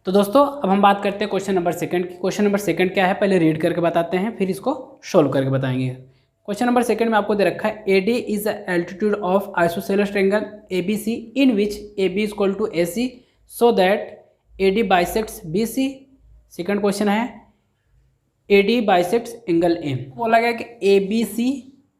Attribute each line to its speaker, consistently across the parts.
Speaker 1: तो दोस्तों अब हम बात करते हैं क्वेश्चन नंबर सेकंड की। क्वेश्चन नंबर सेकंड क्या है पहले रीड करके बताते हैं, फिर इसको सोल्व करके बताएंगे। क्वेश्चन नंबर सेकंड में आपको दे रखा है AD is the altitude of isosceles triangle ABC in which AB is equal to AC so that AD bisects BC। Second question है AD बाइसेक्ट्स एंगल M। बोला गया कि ABC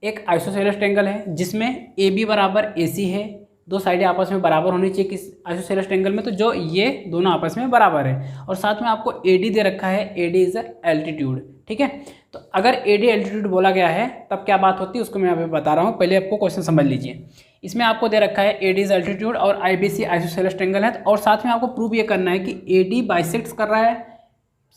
Speaker 1: एक आइसोसेलेस ट्रायंगल है जिसमें AB बराबर AC है, दो साइडें आपस में बराबर होनी चाहिए किस आइसोसेलेस ट्रायंगल में, तो जो ये दोनों आपस में बराबर है। और साथ में आपको AD दे रखा है, AD इज एल्टीट्यूड। ठीक है, तो अगर AD एल्टीट्यूड बोला गया है तब क्या बात होती है उसको मैं अभी बता रहा हूँ, पहले आपको क्वेश्चन समझ लीजिए। इसमें आपको दे रखा है AD इज एल्टीट्यूड और IBC आइसोसेलेस ट्रायंगल है, और साथ में आपको प्रूव ये करना है कि AD बाइसेक्ट्स कर रहा है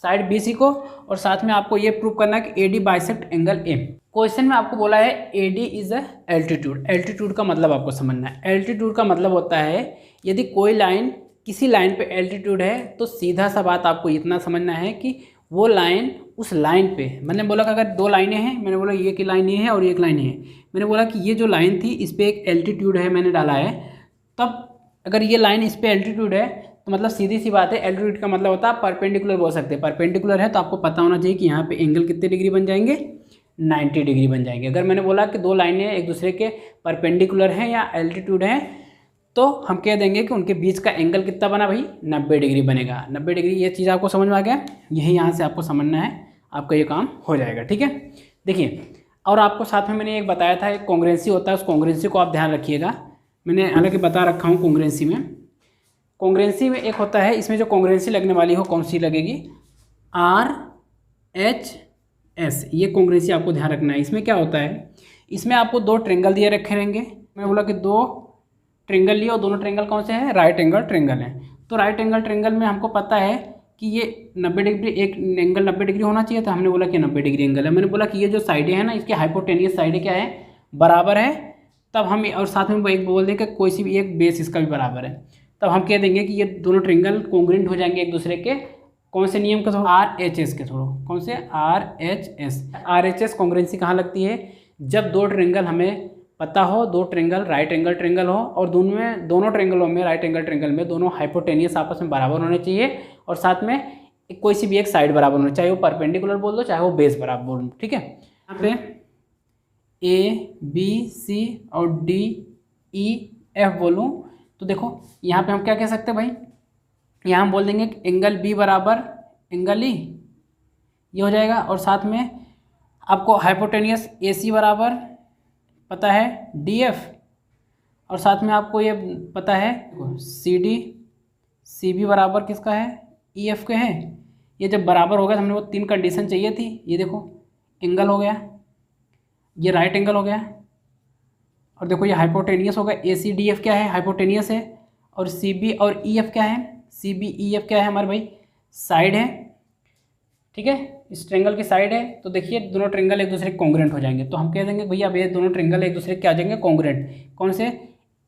Speaker 1: साइड BC को, और साथ में आपको ये प्रूव करना है कि AD bisect angle M। Question में आपको बोला है AD is a altitude. Altitude का मतलब आपको समझना है। एल्टीट्यूड का मतलब होता है यदि कोई लाइन किसी लाइन पे एल्टीट्यूड है तो सीधा सा बात आपको इतना समझना है कि वो लाइन उस लाइन पे, मैंने बोला कि अगर दो लाइनें हैं, मैंने बोला ये की लाइन ये है और ये एक लाइन है, मैंने बोला कि ये जो लाइन थी इस पर एक एल्टीट्यूड है मैंने डाला है, तब अगर ये लाइन इस पर एल्टीट्यूड है तो मतलब सीधी सी बात है एल्टीट्यूड का मतलब होता है परपेंडिकुलर बोल सकते हैं। परपेंडिकुलर है तो आपको पता होना चाहिए कि यहाँ पे एंगल कितने डिग्री बन जाएंगे, 90 डिग्री बन जाएंगे। अगर मैंने बोला कि दो लाइनें एक दूसरे के परपेंडिकुलर हैं या एल्टीट्यूड हैं तो हम कह देंगे कि उनके बीच का एंगल कितना बना भाई, 90 डिग्री बनेगा। 90 डिग्री, ये चीज़ आपको समझ में आ गया, यही यहाँ से आपको समझना है, आपका ये काम हो जाएगा। ठीक है, देखिए और आपको साथ में मैंने एक बताया था एक कॉन्ग्रुएंसी होता है, उस कॉन्ग्रुएंसी को आप ध्यान रखिएगा। मैंने हालांकि बता रखा हूँ कॉन्ग्रुएंसी में, कॉन्ग्रुएंसी में एक होता है, इसमें जो कॉन्ग्रुएंसी लगने वाली हो कौन सी लगेगी, RHS, ये कॉन्ग्रुएंसी आपको ध्यान रखना है। इसमें क्या होता है, इसमें आपको दो ट्रायंगल दिए रखे रहेंगे। मैंने बोला कि दो ट्रायंगल लिए और दोनों ट्रायंगल कौन से हैं, राइट एंगल ट्रायंगल हैं। तो राइट एंगल ट्रायंगल में हमको पता है कि ये 90 डिग्री, एक एंगल 90 डिग्री होना चाहिए, तो हमने बोला कि 90 डिग्री एंगल है। मैंने बोला कि ये जो साइडें हैं ना इसके हाइपोटेनियस साइडें क्या है, बराबर है, तब हम और साथ में एक बोल दें कि कोई सी भी एक बेस इसका भी बराबर है, तब हम कह देंगे कि ये दोनों ट्रायंगल कॉन्ग्रुएंट हो जाएंगे एक दूसरे के कौन से नियम के थ्रू, RHS के थ्रू। कौन से, RHS कॉन्ग्रुएंसी कहाँ लगती है, जब दो ट्रायंगल हमें पता हो, दो ट्रायंगल राइट एंगल ट्रायंगल हो और दोनों ट्रायंगलों में राइट एंगल ट्रायंगल में दोनों हाइपोटेनियस आपस में बराबर होने चाहिए, और साथ में कोई सी भी एक साइड बराबर होनी, चाहे वो परपेंडिकुलर बोल दो चाहे वो बेस बराबर बोल दो। ठीक है, यहाँ पे ABC और DEF बोलूँ तो देखो यहाँ पे हम क्या कह सकते हैं भाई, यहाँ हम बोल देंगे कि एंगल B बराबर एंगल E, ये हो जाएगा। और साथ में आपको हाइपोटेनियस AC बराबर पता है DF, और साथ में आपको ये पता है CB बराबर किसका है, EF के है। ये जब बराबर हो गया तो हमने वो तीन कंडीशन चाहिए थी, ये देखो एंगल हो गया, ये राइट एंगल हो गया, और देखो ये हाइपोटेनियस हो गया। ACDF क्या है, हाइपोटेनियस है, और CB और EF क्या है, CBEF क्या है हमारे भाई, साइड है। ठीक है, इस ट्रायंगल की साइड है, तो देखिए दोनों ट्रायंगल एक दूसरे के कॉन्ग्रुएंट हो जाएंगे, तो हम कह देंगे भैया अब ये दोनों ट्रायंगल एक दूसरे के क्या आ जाएंगे, कॉन्ग्रुएंट। कौन से,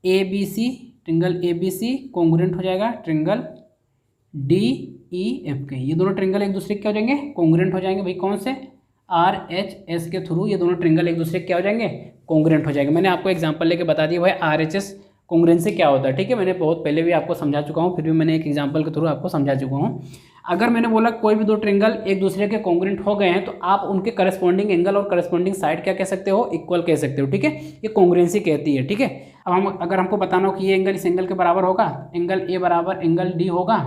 Speaker 1: ABC, ट्रायंगल ABC कॉन्ग्रुएंट हो जाएगा ट्रायंगल DEF के, ये दोनों ट्रायंगल एक दूसरे के क्या हो जाएंगे, कॉन्ग्रुएंट हो जाएंगे भाई। कौन से, RHS के थ्रू ये दोनों ट्रायंगल एक दूसरे के क्या हो जाएंगे, कॉन्ग्रुएंट हो जाएंगे। मैंने आपको एग्जांपल लेके बता दिया भाई RHS कॉन्ग्रुएंसी क्या होता है। ठीक है, मैंने बहुत पहले भी आपको समझा चुका हूँ, फिर भी मैंने एक एग्जांपल के थ्रू आपको समझा चुका हूँ। अगर मैंने बोला कोई भी दो ट्रायंगल एक दूसरे के कॉन्ग्रुएंट हो गए हैं तो आप उनके करस्पॉन्डिंग एंगल और करस्पॉन्डिंग साइड क्या कह सकते हो, इक्वल कह सकते हो। ठीक है, ये कॉन्ग्रुएंसी कहती है। ठीक है, अब अगर हमको बताना हो कि ये एंगल इस एंगल के बराबर होगा, एंगल A बराबर एंगल D होगा,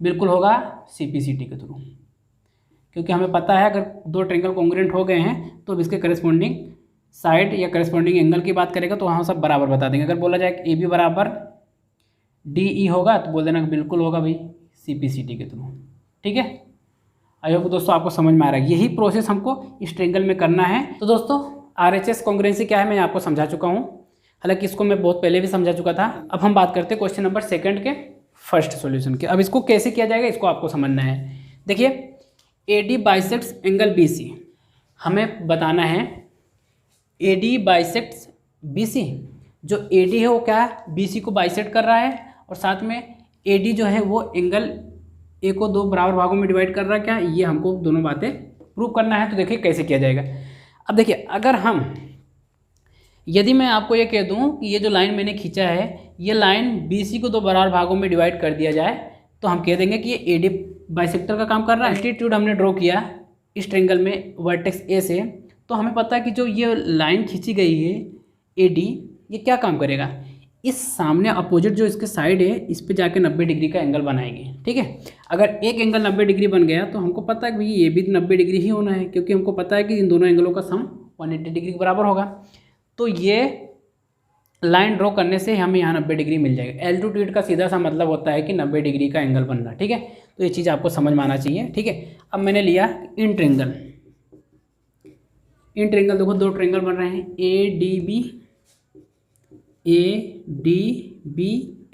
Speaker 1: बिल्कुल होगा CPCT के थ्रू, क्योंकि हमें पता है अगर दो ट्रायंगल कॉन्ग्रुएंट हो गए हैं तो इसके करस्पॉन्डिंग साइड या करस्पॉन्डिंग एंगल की बात करेगा तो वहाँ सब बराबर बता देंगे। अगर बोला जाए कि AB बराबर DE होगा तो बोल देना कि बिल्कुल होगा भाई CPCT के थ्रू। ठीक है, आई होप दोस्तों आपको समझ में आ रहा है, यही प्रोसेस हमको इस ट्रायंगल में करना है। तो दोस्तों RHS कॉन्ग्रुएंसी क्या है मैं आपको समझा चुका हूँ, हालांकि इसको मैं बहुत पहले भी समझा चुका था। अब हम बात करते हैं क्वेश्चन नंबर सेकंड के फर्स्ट सॉल्यूशन के। अब इसको कैसे किया जाएगा इसको आपको समझना है। देखिए AD बाइसेक्ट्स एंगल BC, हमें बताना है AD बाइसेक्ट्स BC, जो AD है वो क्या है, BC को बाइसेक्ट कर रहा है, और साथ में AD जो है वो एंगल A को दो बराबर भागों में डिवाइड कर रहा है। क्या, ये हमको दोनों बातें प्रूव करना है। तो देखिए कैसे किया जाएगा। अब देखिए अगर यदि मैं आपको ये कह दूं कि ये जो लाइन मैंने खींचा है ये लाइन BC को दो बराबर भागों में डिवाइड कर दिया जाए तो हम कह देंगे कि ये ए डी बाइसेक्टर का काम कर रहा है। एल्टीट्यूड हमने ड्रॉ किया इस ट्रेंगल में वर्टेक्स ए से, तो हमें पता है कि जो ये लाइन खींची गई है ए डी, ये क्या काम करेगा, इस सामने अपोजिट जो इसके साइड है इस पे जाके 90 डिग्री का एंगल बनाएंगे। ठीक है, अगर एक एंगल 90 डिग्री बन गया तो हमको पता है कि भाई ये भी 90 डिग्री ही होना है, क्योंकि हमको पता है कि इन दोनों एंगलों का सम 180 डिग्री के बराबर होगा। तो ये लाइन ड्रॉ करने से हमें यहाँ 90 डिग्री मिल जाएगा। एल्टीट्यूड का सीधा सा मतलब होता है कि 90 डिग्री का एंगल बनना। ठीक है, तो ये चीज़ आपको समझ में आना चाहिए। ठीक है, अब मैंने लिया इन ट्रेंगल। इन ट्रेंगल देखो दो ट्रेंगल बन रहे हैं, A D B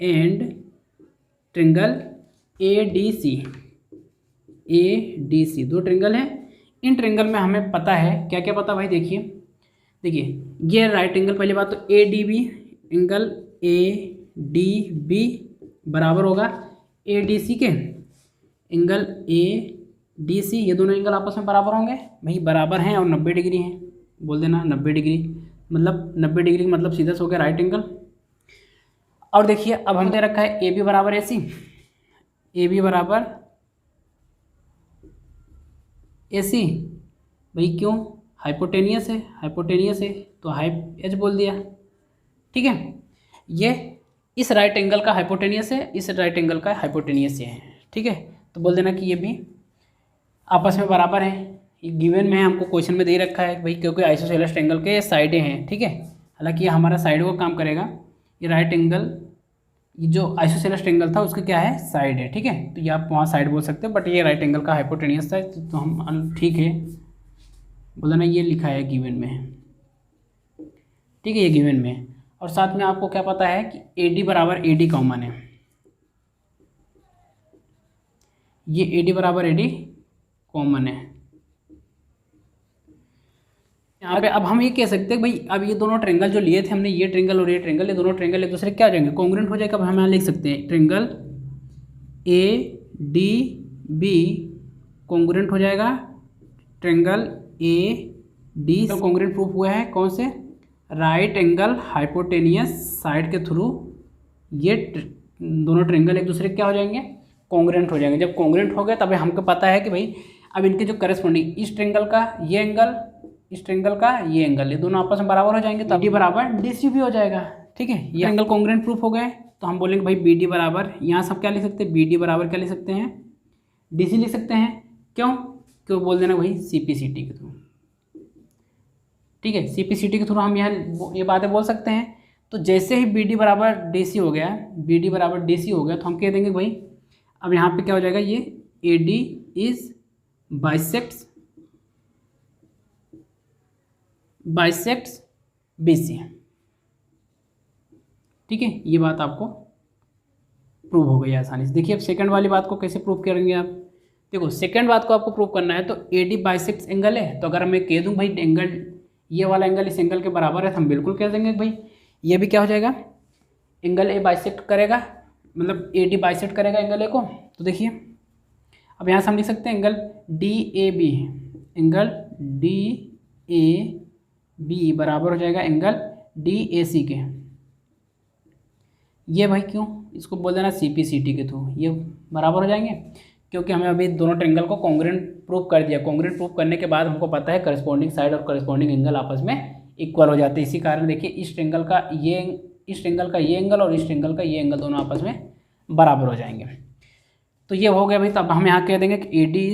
Speaker 1: and triangle A D C, दो ट्रेंगल हैं। इन ट्रेंगल में हमें पता है क्या क्या पता भाई, देखिए ये राइट एंगल, पहली बात तो A D B angle A D B बराबर होगा ए डी सी के एंगल ए डी सी, ये दोनों एंगल आपस में बराबर होंगे भाई, बराबर हैं और 90 डिग्री हैं, बोल देना 90 डिग्री, मतलब 90 डिग्री मतलब सीधा से हो गया राइट एंगल। और देखिए अब हमने रखा है ए बी बराबर ए सी, ए बी बराबर ए सी भाई, क्यों, हाइपोटेनियस है तो हाइप एच बोल दिया। ठीक है, ये इस राइट एंगल का हाइपोटेनियस है, इस राइट एंगल का हाइपोटेनियस ये है। ठीक है, तो बोल देना कि ये भी आपस में बराबर है। ये गिवन में है, हमको क्वेश्चन में दे रखा है भाई, क्योंकि आइसोसेलेस ट्रायंगल के साइडें हैं। ठीक है, हालांकि ये हमारा साइड को काम करेगा, ये राइट एंगल, ये जो आइसोसेलेस ट्रायंगल था उसका क्या है, साइड है। ठीक है, तो ये आप वहाँ साइड बोल सकते हो, बट ये राइट एंगल का हाइपोटेनियस था, तो हम ठीक है बोल देना, ये लिखा है गिवन में। ठीक है, ये गिवन में। और साथ में आपको क्या पता है कि ए डी बराबर ए डी कॉमन है, ये ए डी बराबर ए डी कॉमन है। यहाँ पे अब हम ये कह सकते हैं भाई, अब ये दोनों ट्रेंगल जो लिए थे हमने, ये ट्रेंगल और ये ट्रेंगल, ये दोनों ट्रेंगल एक दूसरे क्या हो जाएंगे, कॉन्ग्रुएंट हो जाएगा। अब हम यहाँ लिख सकते हैं triangle A D B congruent हो जाएगा ट्रेंगल ए डी, तो कॉन्ग्रुएंट प्रूफ हुआ है कौन से, राइट एंगल हाइपोटेनियस साइड के थ्रू ये दोनों ट्रेंगल एक दूसरे क्या हो जाएंगे, कॉन्ग्रुएंट हो जाएंगे। जब कॉन्ग्रुएंट हो गए तब हमको पता है कि भाई अब इनके जो करस्पॉन्डिंग, इस ट्रेंगल का ये एंगल, इस ट्रेंगल का ये एंगल, ये दोनों आपस में बराबर हो जाएंगे, तो डी बराबर डी सी भी हो जाएगा। ठीक है, ये एंगल कॉन्ग्रुएंट प्रूफ हो गए, तो हम बोलेंगे भाई बी डी बराबर, यहाँ सब क्या लिख सकते हैं, बी डी बराबर क्या लिख सकते हैं, डी सी लिख सकते हैं। क्यों बोल देना भाई सी पी सी टी के थ्रू। ठीक है, सी पी सी टी के थ्रू हम यहाँ ये बातें बोल सकते हैं। तो जैसे ही बी डी बराबर डी सी हो गया, बी डी बराबर डी सी हो गया, तो हम कह देंगे भाई अब यहाँ पे क्या हो जाएगा, ये A D is bisects B C. ठीक है, ये बात आपको प्रूव हो गई आसानी से। देखिए अब सेकंड वाली बात को कैसे प्रूव करेंगे आप, देखो सेकंड बात को आपको प्रूव करना है, तो ए डी बाइसेक्ट्स एंगल है, तो अगर मैं कह दूं भाई एंगल, ये वाला एंगल इस एंगल के बराबर है, तो हम बिल्कुल कह देंगे भाई ये भी क्या हो जाएगा, एंगल ए बाइसेक्ट करेगा, मतलब ए डी बाइसेक्ट करेगा एंगल ए को। तो देखिए अब यहाँ से हम लिख सकते हैं angle D A B, angle D A B बराबर हो जाएगा एंगल डी ए सी के। ये भाई क्यों, इसको बोल देना सी पी सी टी के थ्रू, ये बराबर हो जाएंगे, क्योंकि हमें अभी दोनों ट्रेंगल को कॉन्ग्रुएंट प्रूव कर दिया। कॉन्ग्रुएंट प्रूव करने के बाद हमको पता है करस्पॉन्डिंग साइड और करस्पॉन्डिंग एंगल आपस में इक्वल हो जाते हैं। इसी कारण देखिए इस ट्रेंगल का ये एंगल और इस ट्रेंगल का ये एंगल दोनों आपस में बराबर हो जाएंगे। तो ये हो गया भाई, तब हम यहाँ कह देंगे कि ए D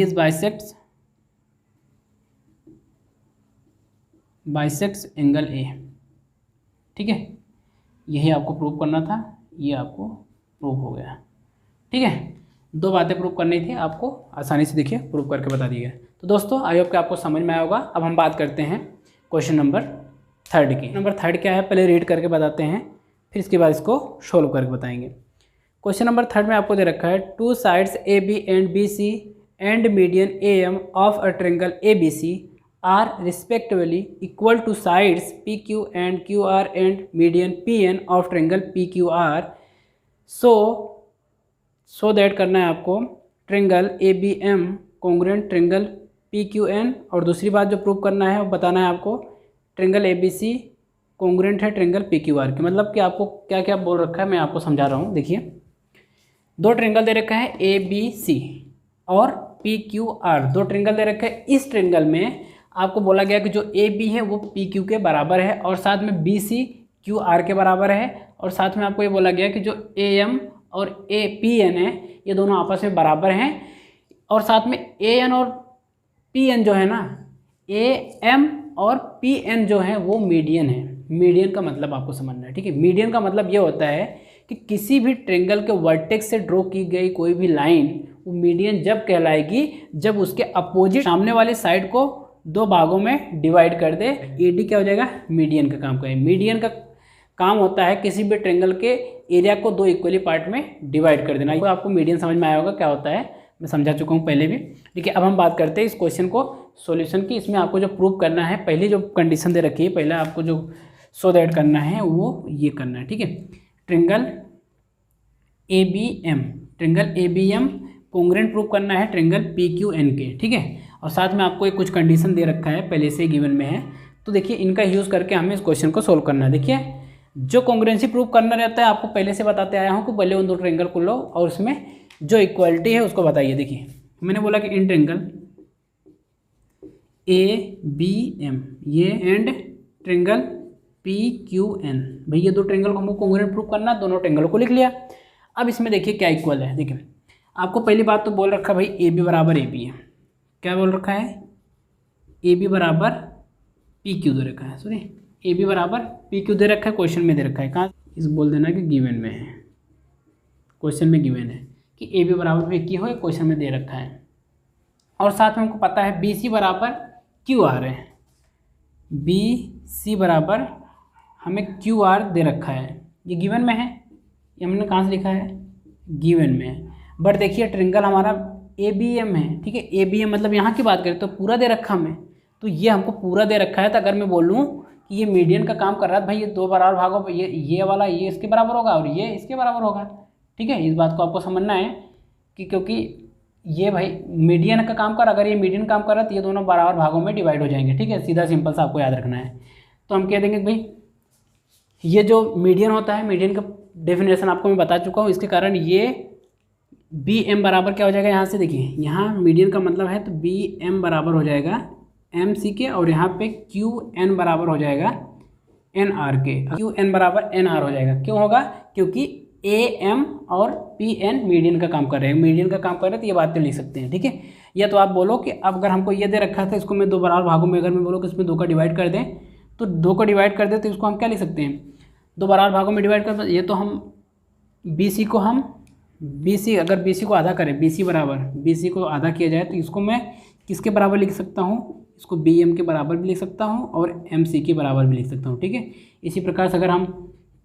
Speaker 1: is bisects angle A. ठीक है, यही आपको प्रूव करना था, ये आपको प्रूव हो गया। ठीक है, दो बातें प्रूव करनी थी आपको, आसानी से देखिए प्रूव करके बता दिया। तो दोस्तों आई होप कि आपको समझ में आया होगा। अब हम बात करते हैं क्वेश्चन नंबर 3 की। नंबर 3 क्या है, पहले रीड करके बताते हैं, फिर इसके बाद इसको सोल्व करके बताएंगे। क्वेश्चन नंबर 3 में आपको दे रखा है, two sides A B and B C and median A M of a triangle A B C are respectively equal to sides PQ and QR and median PN of triangle PQR, so that करना है आपको triangle ABM congruent triangle PQN, और दूसरी बात जो prove करना है वो बताना है आपको ट्रेंगल ABC कॉन्ग्रुएंट है ट्रेंगल पी क्यू आर के। मतलब कि आपको क्या क्या बोल रखा है मैं आपको समझा रहा हूँ। देखिए, दो ट्रेंगल दे रखा है ए बी सी और पी क्यू आर, दो ट्रेंगल दे रखा है। इस ट्रेंगल में आपको बोला गया कि जो ए बी है वो पी क्यू के बराबर है और साथ में बी सी क्यू आर के बराबर है, और साथ में आपको ये बोला गया कि जो ए एम और ए पी एन है ये दोनों आपस में बराबर हैं, और साथ में ए एन और पी एन जो है ना, ए एम और पी एन जो है वो मीडियन है। मीडियन का मतलब आपको समझना है, ठीक है। मीडियन का मतलब ये होता है कि किसी भी ट्रेंगल के वर्टेक्स से ड्रॉ की गई कोई भी लाइन वो मीडियन जब कहलाएगी जब उसके अपोजिट सामने वाली साइड को दो भागों में डिवाइड कर दे। ईडी क्या हो जाएगा, मीडियन का काम करें। मीडियन का काम होता है किसी भी ट्रेंगल के एरिया को दो इक्वली पार्ट में डिवाइड कर देना। तो आपको मीडियन समझ में आया होगा क्या होता है, मैं समझा चुका हूँ पहले भी। देखिए, अब हम बात करते हैं इस क्वेश्चन को सॉल्यूशन की। इसमें आपको जो प्रूव करना है, पहली जो कंडीशन दे रखी है, पहले आपको जो सो दैट करना है वो ये करना है, ठीक है। Triangle A B M, triangle A B M congruent prove करना है ट्रेंगल पी क्यू एन के, ठीक है। और साथ में आपको एक कुछ कंडीशन दे रखा है पहले से गिवन में है, तो देखिए इनका यूज़ करके हमें इस क्वेश्चन को सोल्व करना है। देखिए, जो कॉन्ग्रुएंसी प्रूव करना रहता है आपको पहले से बताते आया हूँ कि पहले उन दो ट्रेंगल को लो और उसमें जो इक्वालिटी है उसको बताइए। देखिए, मैंने बोला कि in triangle A B M ये and triangle P Q N, भाई ये दो ट्रेंगल को हमको कॉन्ग्रुएंट प्रूव करना, दोनों ट्रेंगल को लिख लिया। अब इसमें देखिए क्या इक्वल है। देखिए, आपको पहली बात तो बोल रखा है भाई ए बी बराबर ए बी है। क्या बोल रखा है, ए बी बराबर पी क्यू दे रखा है, सॉरी ए बी बराबर पी क्यू दे रखा है, क्वेश्चन में दे रखा है। कहाँ, इस बोल देना कि गिवन में है, क्वेश्चन में गिवन है कि ए बी बराबर पी क्यू है, क्वेश्चन में दे रखा है। और साथ में हमको पता है बी सी बराबर क्यू आर है, बी सी बराबर हमें क्यू आर दे रखा है, ये गिवन में है। ये हमने कहाँ से लिखा है, गिवन में है। बट देखिए ट्रेंगल हमारा ए बी एम है, ठीक है। ए बी एम मतलब यहाँ की बात करें तो पूरा दे रखा हमें, तो ये हमको पूरा दे रखा है। तो अगर मैं बोलूँ कि ये मीडियन का काम कर रहा है, भाई ये दो बराबर भागों, ये वाला ये इसके बराबर होगा और ये इसके बराबर होगा, ठीक है। इस बात को आपको समझना है कि क्योंकि ये भाई मीडियन का काम कर, अगर ये मीडियन काम कर रहा है तो ये दोनों बराबर भागों में डिवाइड हो जाएंगे, ठीक है। सीधा सिंपल सा आपको याद रखना है। तो हम कह देंगे भाई ये जो मीडियन होता है, मीडियन का डेफिनेशन आपको मैं बता चुका हूँ, इसके कारण ये बी एम बराबर क्या हो जाएगा, यहाँ से देखिए यहाँ मीडियन का मतलब है तो बी एम बराबर हो जाएगा एम सी के, और यहाँ पे क्यू एन बराबर हो जाएगा एन आर के। क्यू एन बराबर एन आर हो जाएगा, क्यों होगा, क्योंकि ए एम और पी एन मीडियन का काम कर रहे हैं। मीडियन का काम कर रहे हैं तो ये बात तो लिख सकते हैं, ठीक है। या तो आप बोलो कि अब अगर हमको ये दे रखा था, इसको मैं दो बराबर भागों में, अगर मैं बोलो कि इसमें दो का डिवाइड कर दें, तो दो को डिवाइड कर दें तो इसको हम क्या लिख सकते हैं, दो बराबर भागों में डिवाइड कर। ये तो हम बी सी को हम बी सी, अगर बी सी को आधा करें, बी सी बराबर बी सी को आधा किया जाए तो इसको मैं किसके बराबर लिख सकता हूँ, इसको बी एम के बराबर भी लिख सकता हूँ और एम सी के बराबर भी लिख सकता हूँ, ठीक है। इसी प्रकार से अगर हम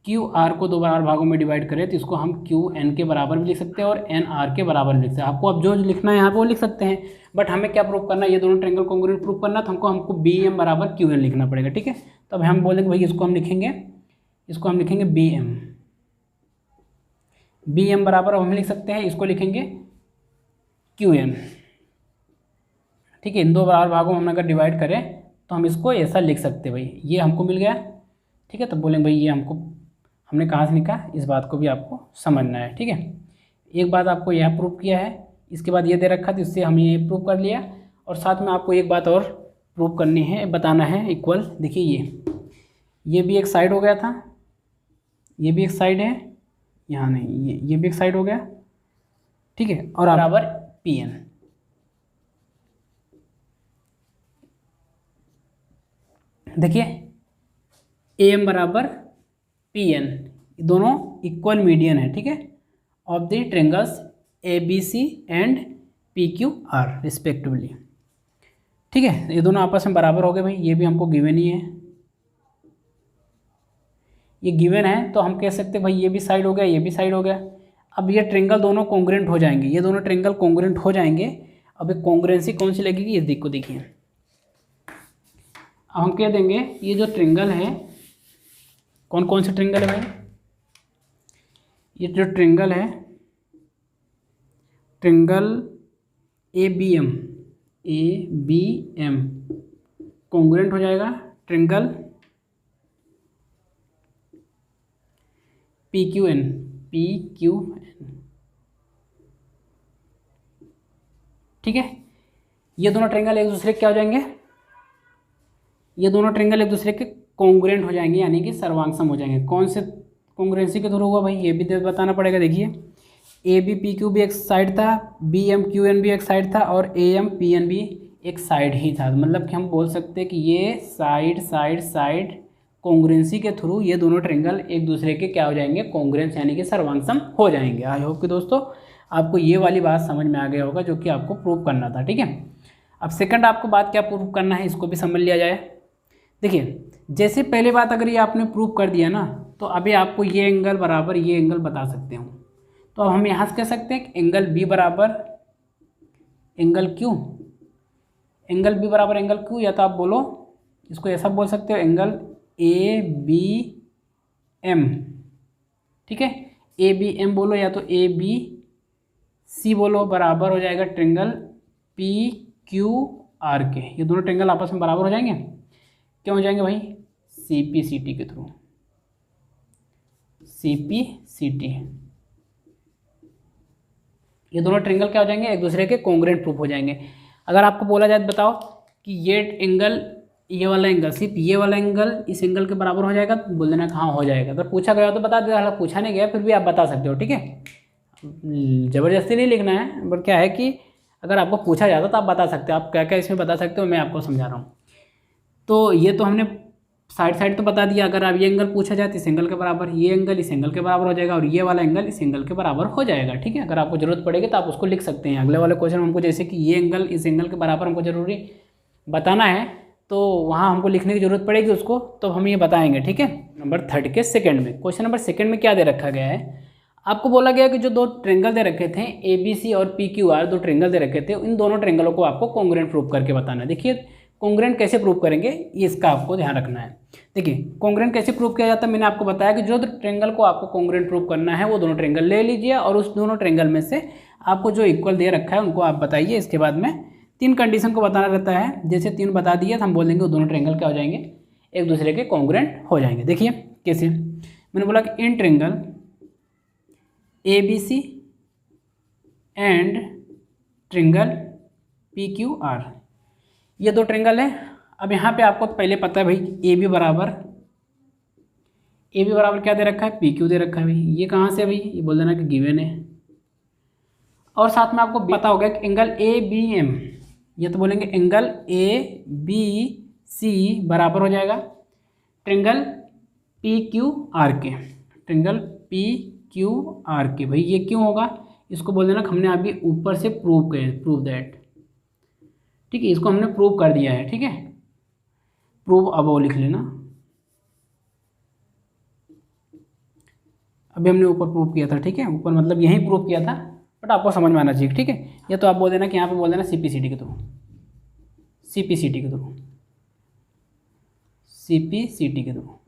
Speaker 1: क्यू आर को दो बराबर भागों में डिवाइड करें तो इसको हम क्यू एन के बराबर भी लिख सकते हैं और एन आर के बराबर भी लिख सकते हैं। आपको अब जो लिखना है यहाँ पे वो लिख सकते हैं, बट हमें क्या प्रूव करना है, ये दोनों ट्रायंगल कॉन्ग्रुएंट प्रूव करना, तो हमको बी एम बराबर क्यू एन लिखना पड़ेगा, ठीक है। तो अब हम बोलेंगे भाई इसको हम लिखेंगे, इसको हम लिखेंगे बी एम, बी एम बराबर अब हम लिख सकते हैं, इसको लिखेंगे क्यू एन, ठीक है। इन दो बराबर भागों में हम अगर डिवाइड करें तो हम इसको ऐसा लिख सकते हैं, भाई ये हमको मिल गया, ठीक है। तो बोलेंगे भाई ये हमको हमने कहाँ से लिखा, इस बात को भी आपको समझना है, ठीक है। एक बात आपको यह प्रूव किया है, इसके बाद ये दे रखा तो इससे हम ये प्रूव कर लिया, और साथ में आपको एक बात और प्रूव करनी है, बताना है इक्वल। देखिए ये भी एक साइड हो गया था, ये भी एक साइड है, यहाँ नहीं, ये भी एक साइड हो गया, ठीक है। और बराबर पी एन, देखिए ए एम बराबर पी एन, दोनों इक्वल मीडियन है, ठीक है, of the triangles A B C and P Q R respectively, ठीक है। ये दोनों आपस में बराबर हो गए भाई, ये भी हमको गिवन ही है, ये गिवन है, तो हम कह सकते हैं भाई ये भी साइड हो गया, ये भी साइड हो गया। अब ये ट्रायंगल दोनों कॉन्ग्रुएंट हो जाएंगे, ये दोनों ट्रायंगल कॉन्ग्रुएंट हो जाएंगे। अब एक कॉन्ग्रुएंसी कौन सी लगेगी, ये देखो, देखिए अब हम कह देंगे ये जो ट्रायंगल है, कौन कौन से ट्रायंगल है भाई, ये जो ट्रायंगल है, triangle A B M congruent हो जाएगा ट्रायंगल PQN, ठीक है। ये दोनों ट्रायंगल एक दूसरे के क्या हो जाएंगे, ये दोनों ट्रायंगल एक दूसरे के कॉन्ग्रुएंट हो जाएंगे, यानी कि सर्वांगसम हो जाएंगे। कौन से कॉन्ग्रुएंसी के थ्रू होगा भाई, ये भी बताना पड़ेगा। देखिए ABPQ भी एक साइड था, BMQN भी एक साइड था, और AMPN भी एक साइड ही था। मतलब कि हम बोल सकते हैं कि ये साइड साइड साइड कॉन्ग्रुएंसी के थ्रू ये दोनों ट्रायंगल एक दूसरे के क्या हो जाएंगे, कॉन्ग्रुएंस यानी कि सर्वांगसम हो जाएंगे। आई होप कि दोस्तों आपको ये वाली बात समझ में आ गया होगा जो कि आपको प्रूव करना था, ठीक है। अब सेकंड आपको बात क्या प्रूव करना है, इसको भी समझ लिया जाए। देखिए जैसे पहली बात अगर ये आपने प्रूव कर दिया ना, तो अभी आपको ये एंगल बराबर ये एंगल बता सकते हो। तो अब हम यहाँ से कह सकते हैं कि एंगल B बराबर एंगल Q, एंगल B बराबर एंगल Q, या तो आप बोलो इसको ऐसा बोल सकते हो एंगल ABM, ठीक है। ABM बोलो या तो ABC बोलो, बराबर हो जाएगा ट्रायंगल PQRK। ये दोनों ट्रायंगल आपस में बराबर हो जाएंगे, क्यों हो जाएंगे भाई, CPCT के थ्रू, CPCT। ये दोनों ट्रायंगल क्या हो जाएंगे, एक दूसरे के कॉन्ग्रुएंट प्रूफ हो जाएंगे। अगर आपको बोला जाए तो बताओ कि ये एंगल, ये वाला एंगल, सिर्फ ये वाला एंगल इस एंगल के बराबर हो जाएगा, तो बोल देना हाँ हो जाएगा। अगर पूछा गया तो बता देना, पूछा नहीं गया फिर भी आप बता सकते हो, ठीक है। ज़बरदस्ती नहीं लिखना है, बट क्या है कि अगर आपको पूछा जाता तो आप बता सकते हो। आप क्या क्या इसमें बता सकते हो मैं आपको समझा रहा हूँ। तो ये तो हमने साइड साइड तो बता दिया। अगर अब ये एंगल पूछा जाए तो इस एंगल के बराबर, ये एंगल इस एंगल के बराबर हो जाएगा, और ये वाला एंगल इस एंगल के बराबर हो जाएगा, ठीक है। अगर आपको जरूरत पड़ेगी तो आप उसको लिख सकते हैं। अगले वाले क्वेश्चन में हमको जैसे कि ये एंगल इस एंगल के बराबर हमको जरूरी बताना है, तो वहाँ हमको लिखने की जरूरत पड़ेगी उसको, तो हम ये बताएंगे, ठीक है। नंबर 3 के सेकंड में, क्वेश्चन नंबर 2 में क्या दे रखा गया है, आपको बोला गया कि जो दो ट्रायंगल दे रखे थे ABC और PQR, दो ट्रायंगल दे रखे थे, इन दोनों ट्रायंगलों को आपको कॉन्ग्रुएंट प्रूव करके बताना है। देखिए कॉन्ग्रुएंट कैसे प्रूव करेंगे ये इसका आपको ध्यान रखना है। देखिए कॉन्ग्रुएंट कैसे प्रूव किया जाता है, मैंने आपको बताया कि जो ट्रायंगल को आपको कॉन्ग्रुएंट प्रूव करना है वो दोनों ट्रायंगल ले लीजिए, और उस दोनों ट्रायंगल में से आपको जो इक्वल दे रखा है उनको आप बताइए। इसके बाद में 3 कंडीशन को बताना रहता है, जैसे 3 बता दिए तो हम बोल देंगे वो दोनों ट्रायंगल क्या हो जाएंगे, एक दूसरे के कॉन्ग्रुएंट हो जाएंगे। देखिए कैसे, मैंने बोला कि in triangle ABC and triangle PQR, ये दो ट्रायंगल है। अब यहाँ पे आपको पहले पता है भाई AB बराबर क्या दे रखा है, PQ दे रखा है भाई। ये कहाँ से है भाई, ये बोल देना कि गिवन है। और साथ में आपको पता होगा कि एंगल ABM, ये तो बोलेंगे एंगल ABC बराबर हो जाएगा ट्रायंगल PQRK, ट्रायंगल PQRK। भाई ये क्यों होगा, इसको बोल देना हमने अभी ऊपर से प्रूव दैट, ठीक है। इसको हमने प्रूव कर दिया है, ठीक है। प्रूव अब वो लिख लेना, अभी हमने ऊपर प्रूव किया था, ठीक है। ऊपर मतलब यहीं प्रूव किया था, बट आपको समझ में आना चाहिए, ठीक है। या तो आप बोल देना कि यहाँ पे बोल देना CPCT के थ्रू, CPCT के थ्रू।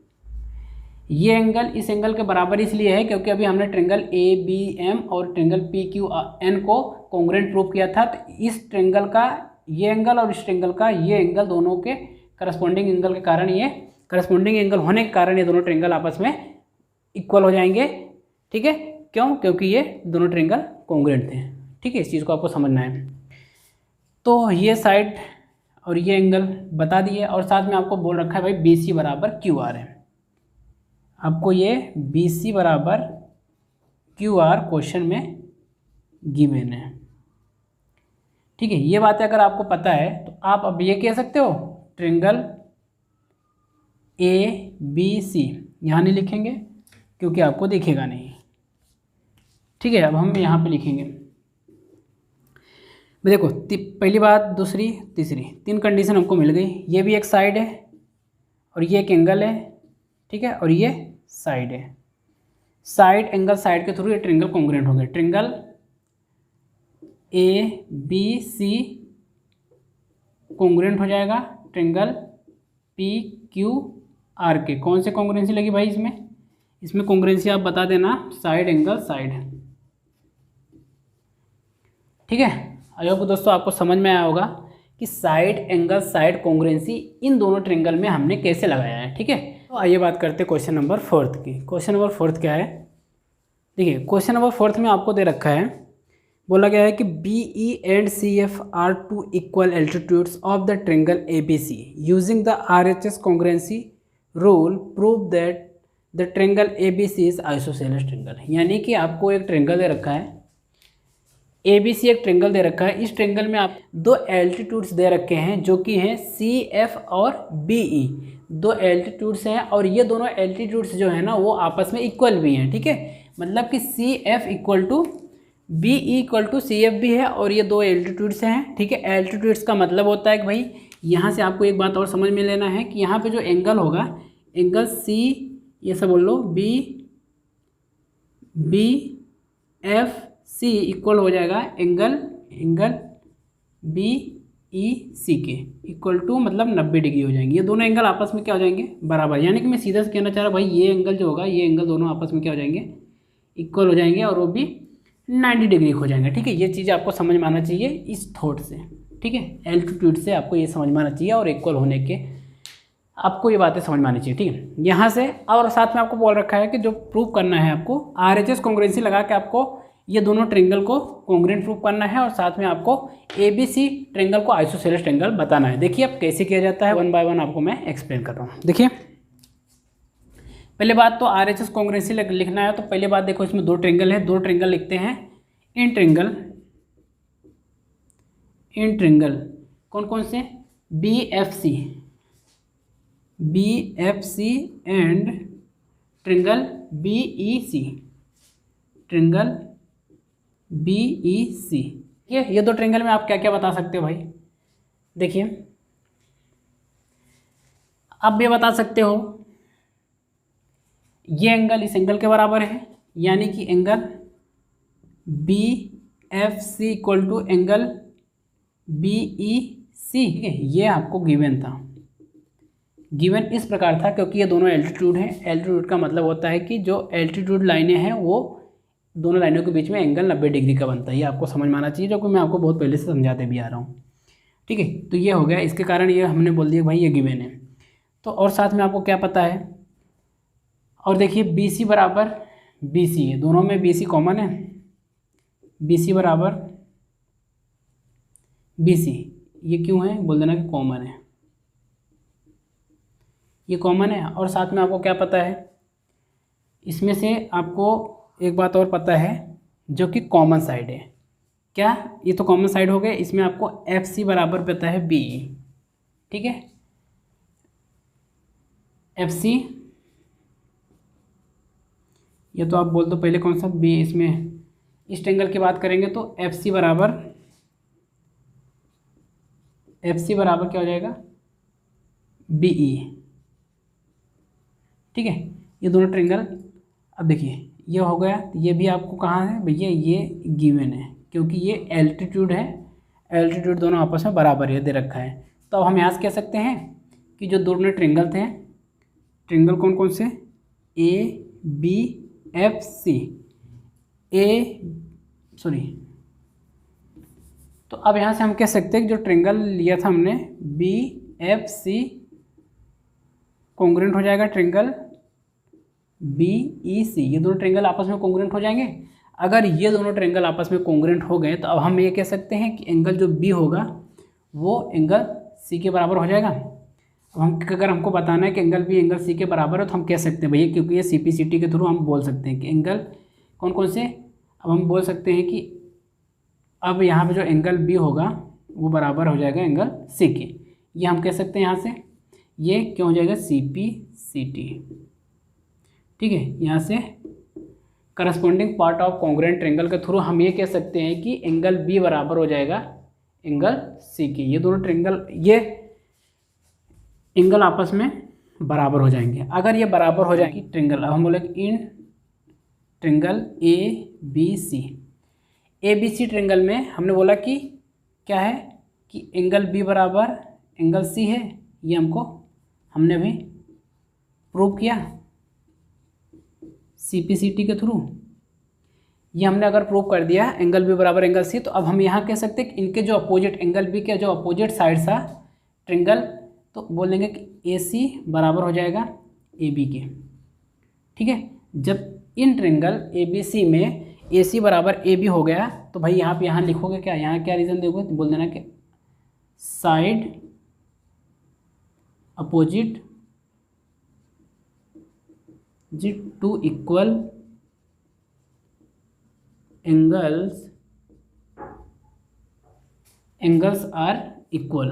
Speaker 1: ये एंगल इस एंगल के बराबर इसलिए है क्योंकि अभी हमने ट्रायंगल ABM और ट्रायंगल PQN को कॉन्ग्रुएंट प्रूव किया था। तो इस ट्रायंगल का ये एंगल और इस ट्रायंगल का ये एंगल, दोनों के करस्पॉन्डिंग एंगल के कारण, ये करस्पॉन्डिंग एंगल होने के कारण ये दोनों ट्रायंगल आपस में इक्वल हो जाएंगे, ठीक है। क्यों, क्योंकि ये दोनों ट्रायंगल कॉन्ग्रुएंट थे, ठीक है। इस चीज़ को आपको समझना है। तो ये साइड और ये एंगल बता दिए, और साथ में आपको बोल रखा है भाई BC बराबर QR है। आपको ये BC बराबर QR क्वेश्चन में गिवन है, ठीक है। ये बातें अगर आपको पता है तो आप अब ये कह सकते हो ट्रायंगल ABC, यहाँ नहीं लिखेंगे क्योंकि आपको दिखेगा नहीं, ठीक है। अब हम यहाँ पे लिखेंगे, देखो पहली बात, दूसरी, तीसरी, 3 कंडीशन हमको मिल गई। ये भी एक साइड है और ये एक एंगल है, ठीक है, और ये साइड है। साइड एंगल साइड के थ्रू ये ट्रायंगल कॉन्ग्रुएंट हो गए। ट्रायंगल ABC कॉन्ग्रुएंट हो जाएगा ट्रायंगल PQRK। कौन से कॉन्ग्रुएंसी लगी भाई इसमें कॉन्ग्रुएंसी आप बता देना, साइड एंगल साइड, ठीक है। आई होप दोस्तों आपको समझ में आया होगा कि साइड एंगल साइड कॉन्ग्रुएंसी इन दोनों ट्रायंगल में हमने कैसे लगाया है, ठीक है। तो आइए बात करते हैं क्वेश्चन नंबर 4 की। क्वेश्चन नंबर 4 क्या है, देखिए क्वेश्चन नंबर 4 में आपको दे रखा है, बोला गया है कि BE and CF are two equal altitudes of the triangle ABC using the RHS congruency rule prove that the triangle ABC is isosceles triangle. यानी कि आपको एक ट्रायंगल दे रखा है, ABC एक ट्रायंगल दे रखा है, इस ट्रायंगल में आप दो एल्टीट्यूड्स दे रखे हैं जो कि हैं CF और BE, दो एल्टीट्यूड्स हैं और ये दोनों एल्टीट्यूड्स जो है ना वो आपस में इक्वल भी हैं। ठीक है, मतलब कि CF equal to BE equal to CF भी है और ये दो एल्टीट्यूड्स हैं। ठीक है, एल्टीट्यूड्स का मतलब होता है कि भाई यहाँ से आपको एक बात और समझ में लेना है कि यहाँ पे जो एंगल होगा, एंगल C, ये सब बोल लो BFC इक्वल हो जाएगा एंगल BEC के इक्वल टू मतलब 90 डिग्री हो जाएंगे। ये दोनों एंगल आपस में क्या हो जाएंगे, बराबर। यानी कि मैं सीधा से कहना चाह रहा भाई ये एंगल जो होगा, ये एंगल दोनों आपस में क्या हो जाएंगे, इक्वल हो जाएंगे और वो भी 90 डिग्री हो जाएंगे। ठीक है, ये चीज़ आपको समझ में आना चाहिए इस थॉट से। ठीक है, एल्टीट्यूड से आपको ये समझ में आना चाहिए और इक्वल होने के आपको ये बातें समझ में आनी चाहिए। ठीक है, यहाँ से और साथ में आपको बोल रखा है कि जो प्रूव करना है आपको RHS कॉन्ग्रुएंसी लगा के आपको ये दोनों ट्रायंगल को कॉन्ग्रुएंट प्रूव करना है और साथ में आपको ABC ट्रायंगल को आइसोसेलेस ट्रायंगल बताना है। देखिए अब कैसे किया जाता है, वन बाय वन आपको मैं एक्सप्लेन कर रहा हूँ। देखिए पहले बात तो RHS कॉन्ग्रुएंसी लिखना है, तो पहले बात देखो इसमें दो ट्रायंगल है, दो ट्रायंगल लिखते हैं इन ट्रायंगल कौन कौन से, BFC एंड ट्रायंगल BEC। ये दो ट्रायंगल में आप क्या क्या बता सकते हो भाई, देखिए आप ये बता सकते हो ये एंगल इस एंगल के बराबर है, यानी कि angle BFC equal to angle BEC। ठीक है, ये आपको गिवन था, गिवन इस प्रकार था क्योंकि ये दोनों एल्टीट्यूड हैं। एल्टीट्यूड का मतलब होता है कि जो एल्टीट्यूड लाइनें हैं वो दोनों लाइनों के बीच में एंगल 90 डिग्री का बनता है। ये आपको समझ में आना चाहिए, जो कि मैं आपको बहुत पहले से समझाते भी आ रहा हूँ। ठीक है, तो ये हो गया, इसके कारण ये हमने बोल दिया भाई ये गिवन है। तो और साथ में आपको क्या पता है, और देखिए BC बराबर BC है, दोनों में BC कॉमन है, BC बराबर BC, ये क्यों है बोल देना कि कॉमन है, ये कॉमन है। और साथ में आपको क्या पता है, इसमें से आपको एक बात और पता है जो कि कॉमन साइड है। क्या, ये तो कॉमन साइड हो गए, इसमें आपको FC बराबर पता है BE। ठीक है, FC, ये तो आप बोल दो पहले कौन सा B, इसमें इस ट्रायंगल की बात करेंगे तो FC बराबर क्या हो जाएगा, BE। ठीक है, ये दोनों ट्रायंगल, अब देखिए ये हो गया, ये भी आपको कहाँ है भैया, ये गिवन है क्योंकि ये एल्टीट्यूड है, एल्टीट्यूड दोनों आपस में बराबर ये दे रखा है। तो अब हम यहाँ से कह सकते हैं कि जो दोनों ट्रायंगल थे, ट्रायंगल कौन कौन से, ABFC, तो अब यहाँ से हम कह सकते हैं कि जो ट्रायंगल लिया था हमने BFC कॉन्ग्रुएंट हो जाएगा ट्रायंगल BEC, ये दोनों ट्रायंगल आपस में कॉन्ग्रुएंट हो जाएंगे। अगर ये दोनों ट्रायंगल आपस में कॉन्ग्रुएंट हो गए तो अब हम ये कह सकते हैं कि एंगल जो B होगा वो एंगल C के बराबर हो जाएगा। अब हम अगर हमको बताना है कि एंगल B एंगल C के बराबर है तो हम कह सकते हैं भैया, क्योंकि ये CPCT के थ्रू हम बोल सकते हैं कि एंगल कौन कौन से, अब हम बोल सकते हैं कि अब यहाँ पे जो एंगल B होगा वो बराबर हो जाएगा एंगल C के, ये हम कह सकते हैं यहाँ से, ये क्यों हो जाएगा CPCT। ठीक है, यहाँ से corresponding part of congruent triangle के थ्रू हम ये कह सकते हैं कि एंगल B बराबर हो जाएगा एंगल C के। ये दोनों ट्रायंगल, ये एंगल आपस में बराबर हो जाएंगे। अगर ये बराबर हो जाएंगे ट्रायंगल, अब हम बोले इन ट्रायंगल ABC ट्रायंगल में हमने बोला कि क्या है कि एंगल B बराबर एंगल C है, ये हमने अभी प्रूव किया CPCT के थ्रू। ये हमने अगर प्रूव कर दिया एंगल B बराबर एंगल C, तो अब हम यहाँ कह सकते हैं कि इनके जो अपोजिट, एंगल B के जो अपोजिट साइड था ट्रायंगल, तो बोलेंगे कि AC बराबर हो जाएगा AB के। ठीक है, जब इन ट्रेंगल ए बी सी में ए सी बराबर ए बी हो गया, तो भाई यहाँ पे यहाँ लिखोगे क्या, यहाँ क्या रीज़न देखोगे तो बोल देना कि साइड अपोजिट जी to equal angles are equal.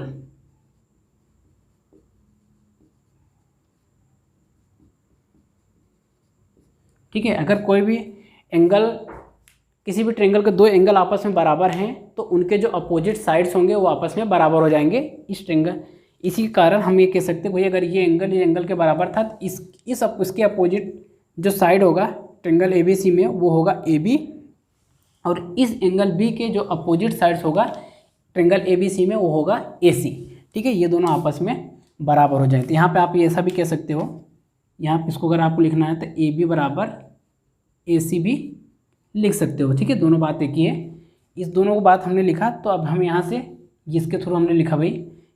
Speaker 1: ठीक है, अगर कोई भी एंगल, किसी भी ट्रेंगल के दो एंगल आपस में बराबर हैं तो उनके जो अपोजिट साइड्स होंगे वो आपस में बराबर हो जाएंगे इस ट्रेंगल। इसी कारण हम ये कह सकते हैं भाई अगर ये एंगल के बराबर था तो इसके अपोजिट जो साइड होगा ट्रेंगल ए बी सी में वो होगा ए बी, और इस एंगल बी के जो अपोजिट साइड्स होगा ट्रेंगल ए बी सी में वो होगा ए सी। ठीक है, ये दोनों आपस में बराबर हो जाएंगे। तो यहाँ पे आप ये ऐसा भी कह सकते हो, यहाँ पे इसको अगर आपको लिखना है तो ए बी बराबर ए सी भी लिख सकते हो। ठीक है, दोनों बात एक ही है। इस दोनों को बात हमने लिखा, तो अब हम यहाँ से जिसके थ्रू हमने लिखा भाई,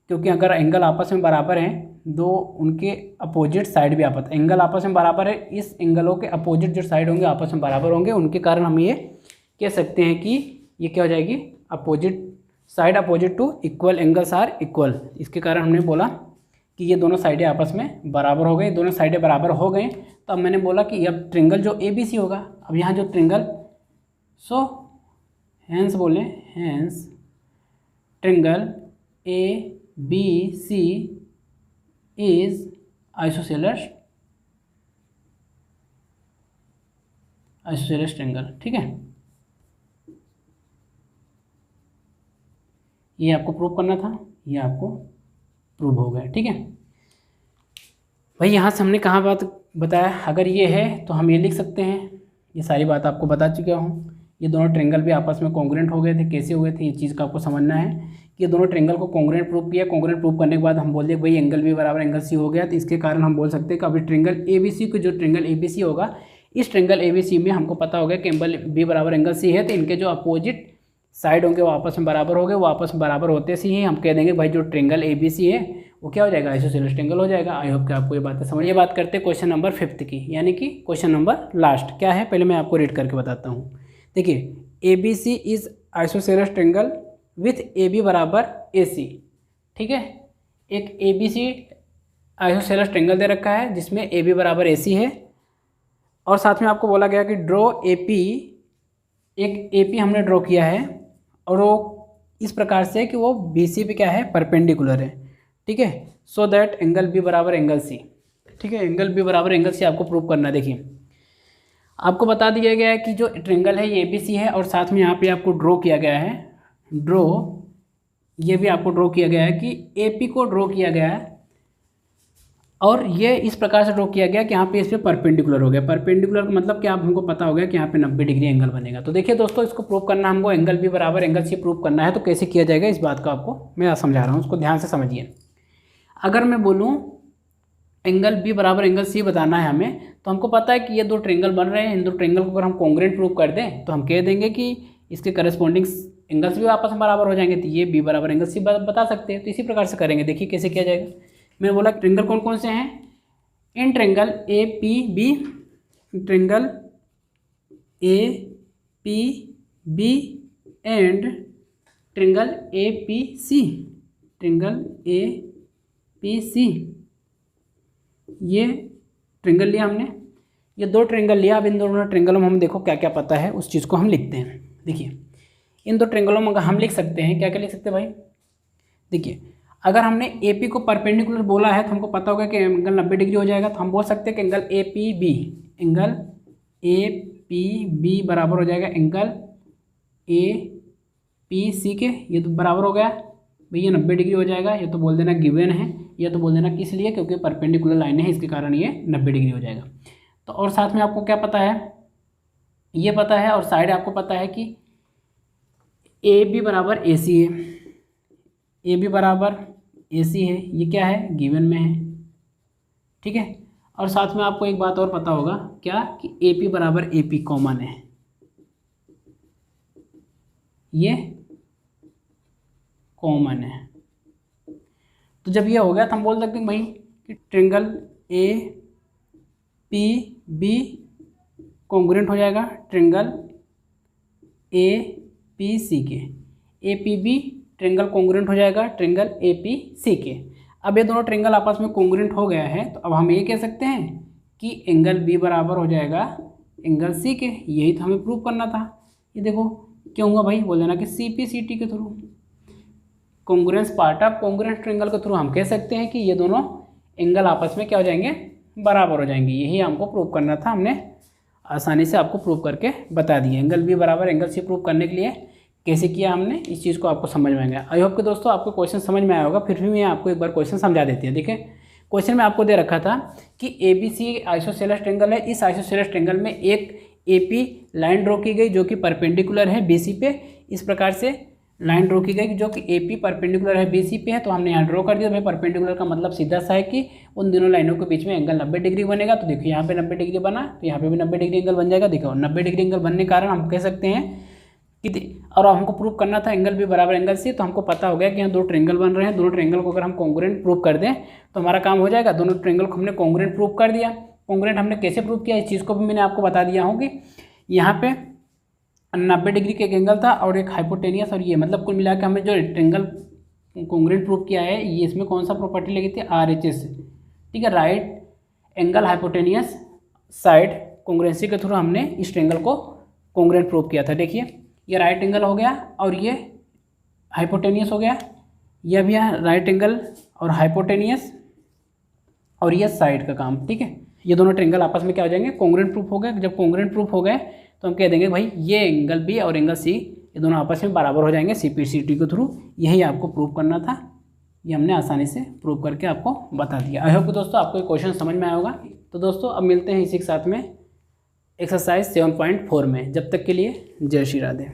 Speaker 1: क्योंकि अगर एंगल आपस में बराबर हैं दो, उनके अपोजिट साइड भी आपस एंगल आपस में बराबर है, इस एंगलों के अपोजिट जो साइड होंगे आपस में बराबर होंगे, उनके कारण हम ये कह सकते हैं कि ये क्या हो जाएगी, opposite side opposite to equal angles are equal. इसके कारण हमने बोला कि ये दोनों साइडें आपस में बराबर हो गई। दोनों साइडें बराबर हो गए तो अब मैंने बोला कि अब ट्रेंगल जो ए बी सी होगा, अब यहाँ जो ट्रेंगल, सो हैंस बोले, hence triangle A B C is isosceles triangle. ठीक है, ये आपको प्रूव करना था, ये आपको प्रूव हो गया। ठीक है भाई, यहाँ से हमने कहाँ बात बताया, अगर ये है तो हम ये लिख सकते हैं, ये सारी बात आपको बता चुका हूँ। ये दोनों ट्रेंगल भी आपस में कॉन्ग्रुएंट हो गए थे, कैसे हुए थे ये चीज़ का आपको समझना है कि ये दोनों ट्रेंगल को कॉन्ग्रुएंट प्रूव किया। कॉन्ग्रुएंट प्रूव करने के बाद हम बोल दिए भाई एंगल बी बराबर एंगल सी हो गया, तो इसके कारण हम बोल सकते हैं कि अभी ट्रेंगल ए बी सी को, जो ट्रेंगल ए बी सी होगा, इस ट्रेंगल ए बी सी में हमको पता होगा कि एंगल बी बराबर एंगल सी है, तो इनके जो अपोजिट साइड होंगे वो आपस में बराबर हो गए। वो आपस में बराबर होते से ही हम कह देंगे भाई जो ट्रेंगल ए बी सी है वो क्या हो जाएगा, आइसोसेलेस ट्रेंगल हो जाएगा। आई होप कि आपको ये बातें समझ। ये बात करते हैं क्वेश्चन नंबर 5 की, यानी कि क्वेश्चन नंबर लास्ट क्या है, पहले मैं आपको रीड करके बताता हूँ। देखिए, A B C is isosceles triangle with A B बराबर ए सी। ठीक है, एक A B C isosceles triangle दे रखा है जिसमें ए बी बराबर ए सी है, और साथ में आपको बोला गया कि ड्रॉ ए पी, एक ए पी हमने ड्रॉ किया है और वो इस प्रकार से कि वो बी सी पे क्या है, परपेंडिकुलर है। ठीक है, सो दैट एंगल बी बराबर एंगल सी। ठीक है, एंगल बी बराबर एंगल सी आपको प्रूव करना है। देखिए, आपको बता दिया गया है कि जो ट्रेंगल है ये ए बी सी है, और साथ में यहाँ पे आपको ड्रॉ किया गया है, ये भी आपको ड्रॉ किया गया है कि ए पी को ड्रॉ किया गया है, और ये इस प्रकार से ड्रॉ किया गया कि यहाँ पे इस पर परपेंडिकुलर हो गया। परपेंडिकुलर का मतलब कि आप हमको पता हो गया कि यहाँ पे 90 डिग्री एंगल बनेगा। तो देखिए दोस्तों, इसको प्रूव करना हमको एंगल बी बराबर एंगल सी प्रूव करना है, तो कैसे किया जाएगा इस बात को आपको मैं समझा रहा हूँ, उसको ध्यान से समझिए। अगर मैं बोलूँ एंगल बी बराबर एंगल सी बताना है हमें, तो हमको पता है कि ये दो ट्रेंगल बन रहे हैं, इन दो ट्रेंगल को अगर हम कॉन्ग्रुएंट प्रूव कर दें तो हम कह देंगे कि इसके करस्पॉन्डिंग एंगल्स भी आपस में बराबर हो जाएंगे, तो ये बी बराबर एंगल सी बता सकते हैं। तो इसी प्रकार से करेंगे। देखिए कैसे किया जाएगा। मैंने बोला ट्रेंगल कौन कौन से हैं, इन triangle A P B, triangle A P B and triangle A P C, triangle A P C, ये ट्रेंगल लिया हमने, ये दो ट्रेंगल लिया। अब इन दोनों ट्रेंगलों में हम देखो क्या क्या पता है उस चीज़ को हम लिखते हैं। देखिए, इन दो ट्रेंगलों में हम लिख सकते हैं, क्या क्या लिख सकते हैं भाई। देखिए, अगर हमने ए पी को परपेंडिकुलर बोला है तो हमको पता होगा कि एंगल 90 डिग्री हो जाएगा, तो हम बोल सकते हैं कि angle A P B, angle A P B बराबर हो जाएगा एंगल ए पी सी के। ये तो बराबर हो गया भैया, 90 डिग्री हो जाएगा। ये तो बोल देना गिवन है, ये तो बोल देना किस लिए, क्योंकि परपेंडिकुलर लाइन है, इसके कारण ये 90 डिग्री हो जाएगा। तो और साथ में आपको क्या पता है, ये पता है, और साइड आपको पता है कि ए बी बराबर ए सी है, ए बी बराबर ए सी है, ये क्या है, गिवन में है। ठीक है, और साथ में आपको एक बात और पता होगा क्या, कि ए पी बराबर ए पी कॉमन है, ये कॉमन है। तो जब ये हो गया तो हम बोल सकते हैं भाई कि triangle A P B congruent हो जाएगा ट्रायंगल ए पी सी के, A P B triangle congruent हो जाएगा ट्रायंगल ए पी सी के। अब ये दोनों ट्रायंगल आपस में कॉन्ग्रुएंट हो गया है, तो अब हम ये कह सकते हैं कि एंगल बी बराबर हो जाएगा एंगल सी के। यही तो हमें प्रूव करना था। ये देखो क्यों होगा भाई, बोल देना कि सी पी सी टी के through, congruence part of congruent triangle के थ्रू हम कह सकते हैं कि ये दोनों एंगल आपस में क्या हो जाएंगे, बराबर हो जाएंगे। यही हमको प्रूव करना था, हमने आसानी से आपको प्रूव करके बता दिए। एंगल बी बराबर एंगल सी प्रूव करने के लिए कैसे किया हमने, इस चीज़ को आपको समझ में आ गया। आई होप कि दोस्तों आपको क्वेश्चन समझ में आया होगा। फिर भी मैं आपको एक बार क्वेश्चन समझा देती है। देखिए क्वेश्चन में आपको दे रखा था कि A B C isosceles triangle है। इस आइसोसेलेस ट्रायंगल में एक ए पी लाइन ड्रॉ की गई जो कि परपेंडिकुलर है बी सी पे। इस प्रकार से लाइन ड्रॉ की गई जो कि ए पी परपेंडिकुलर है बी सी पे है, तो हमने यहाँ ड्रॉ कर दिया। भाई परपेंडिकुलर का मतलब सीधा सा है कि उन दोनों लाइनों के बीच में एंगल 90 डिग्री बनेगा। तो देखिए यहाँ पे 90 डिग्री बना, तो यहाँ पे भी 90 डिग्री एंगल बन जाएगा। देखो 90 डिग्री एंगल बनने के कारण हम कह सकते हैं कि, और हमको प्रूव करना था एंगल बी बराबर एंगल सी, तो हमको पता हो गया कि यहाँ दो ट्रायंगल बन रहे हैं। दोनों ट्रायंगल को अगर हम कॉन्ग्रुएंट प्रूव कर दें तो हमारा काम हो जाएगा। दोनों ट्रायंगल को हमने कॉन्ग्रुएंट प्रूव कर दिया। कॉन्ग्रुएंट हमने कैसे प्रूव किया, इस चीज़ को भी मैंने आपको बता दिया हूँ कि यहाँ पे 90 डिग्री का एक एंगल था और एक हाइपोटेनियस, और ये मतलब कुल मिला के हमें जो ट्रायंगल कॉन्ग्रुएंट प्रूव किया है ये इसमें कौन सा प्रॉपर्टी लगी थी, RHS। ठीक है, right angle hypotenuse side congruency के थ्रू हमने इस ट्रायंगल को कॉन्ग्रुएंट प्रूव किया था। देखिए ये राइट एंगल हो गया और ये हाइपोटेनियस हो गया। यह भी है राइट एंगल और हाइपोटेनियस, और ये साइड का काम। ठीक है, ये दोनों ट्रायंगल आपस में क्या हो जाएंगे, कॉन्ग्रुएंट प्रूफ हो गए। जब कॉन्ग्रुएंट प्रूफ हो गए तो हम कह देंगे भाई ये एंगल बी और एंगल सी ये दोनों आपस में बराबर हो जाएंगे सी पी सी टी के थ्रू। यही आपको प्रूव करना था, ये हमने आसानी से प्रूव करके आपको बता दिया। आई होप दोस्तों आपको ये क्वेश्चन समझ में आया होगा। तो दोस्तों अब मिलते हैं इसी के साथ में एक्सरसाइज 7.4 में। जब तक के लिए जय श्री राधे।